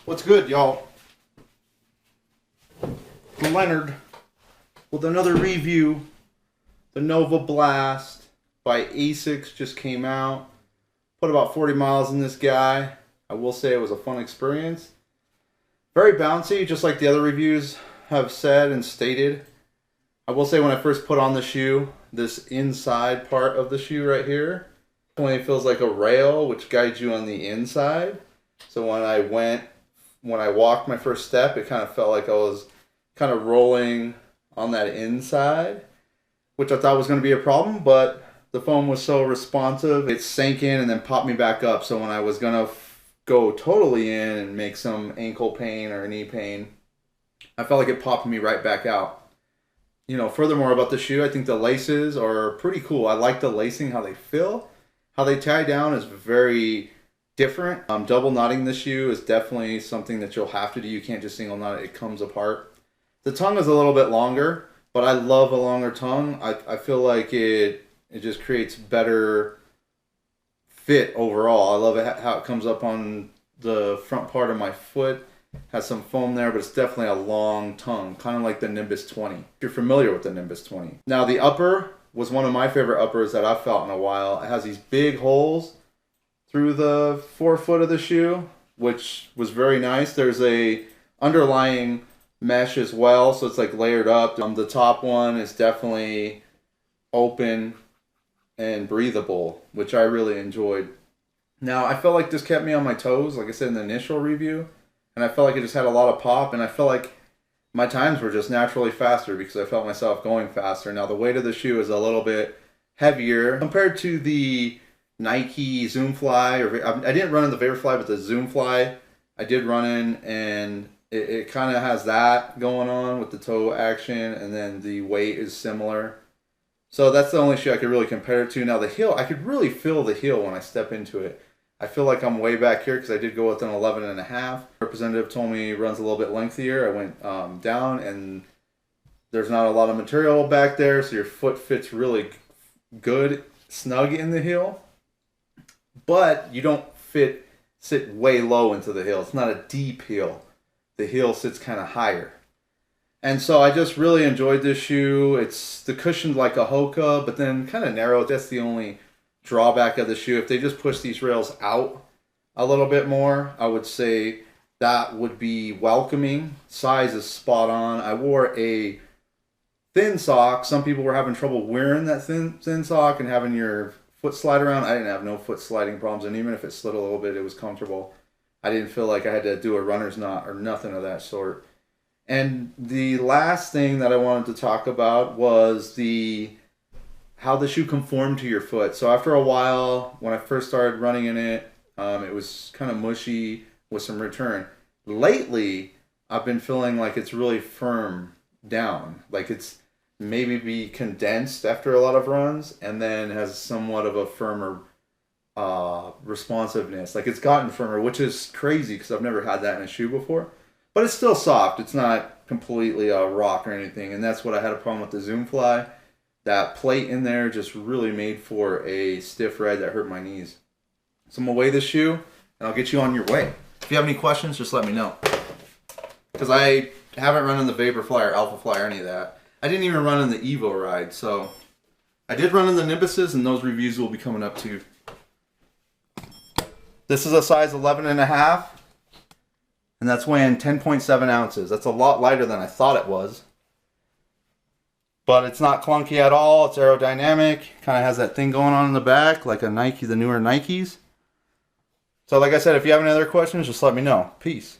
What's good, y'all? Leonard with another review. The Novablast by Asics just came out. Put about 40 miles in this guy. I will say it was a fun experience. Very bouncy, just like the other reviews have said and stated. I will say when I first put on the shoe, this inside part of the shoe right here definitely feels like a rail which guides you on the inside. So when I walked my first step, it kind of felt like I was kind of rolling on that inside, which I thought was going to be a problem, but the foam was so responsive, it sank in and then popped me back up. So when I was going to go totally in and make some ankle pain or knee pain, I felt like it popped me right back out. You know, furthermore about the shoe, I think the laces are pretty cool. I like the lacing, how they feel. How they tie down is very different. Double knotting the shoe is definitely something that you'll have to do. You can't just single knot it, it comes apart. The tongue is a little bit longer, but I love a longer tongue. I feel like it just creates better fit overall. I love it how it comes up on the front part of my foot. Has some foam there, but it's definitely a long tongue, kind of like the Nimbus 20. If you're familiar with the Nimbus 20. Now the upper was one of my favorite uppers that I've felt in a while. It has these big holes through the forefoot of the shoe, which was very nice. There's a underlying mesh as well, so it's like layered up. The top one is definitely open and breathable, which I really enjoyed. Now I felt like this kept me on my toes, like I said in the initial review, and I felt like it just had a lot of pop, and I felt like my times were just naturally faster because I felt myself going faster. Now the weight of the shoe is a little bit heavier compared to the Nike Zoom Fly, or I didn't run in the Vaporfly, but the Zoom Fly I did run in, and it kind of has that going on with the toe action, and then the weight is similar. So that's the only shoe I could really compare it to. Now the heel, I could really feel the heel when I step into it. I feel like I'm way back here because I did go with an 11.5. Representative told me it runs a little bit lengthier. I went down, and there's not a lot of material back there, so your foot fits really good, snug in the heel. But you don't sit way low into the heel. It's not a deep heel. The heel sits kind of higher. And so I just really enjoyed this shoe. It's the cushioned like a Hoka, but then kind of narrow. That's the only drawback of the shoe. If they just push these rails out a little bit more, I would say that would be welcoming. Size is spot on. I wore a thin sock. Some people were having trouble wearing that thin sock and having your foot slide around. I didn't have no foot sliding problems, and even if it slid a little bit, it was comfortable. I didn't feel like I had to do a runner's knot or nothing of that sort. And the last thing that I wanted to talk about was how the shoe conformed to your foot. So after a while, when I first started running in it, it was kind of mushy with some return. Lately, I've been feeling like it's really firm down. Like it's maybe condensed after a lot of runs, and then has somewhat of a firmer responsiveness. Like it's gotten firmer, which is crazy because I've never had that in a shoe before. But it's still soft. It's not completely a rock or anything, and that's what I had a problem with the Zoom Fly. That plate in there just really made for a stiff ride that hurt my knees. So I'm going to weigh this shoe, and I'll get you on your way. If you have any questions, just let me know. Because I haven't run in the Vaporfly or Alpha Fly or any of that. I didn't even run in the Evo ride, so I did run in the Nimbuses, and those reviews will be coming up too. This is a size 11.5, and that's weighing 10.7 ounces. That's a lot lighter than I thought it was. But it's not clunky at all. It's aerodynamic. Kind of has that thing going on in the back, like a Nike, the newer Nikes. So like I said, if you have any other questions, just let me know. Peace.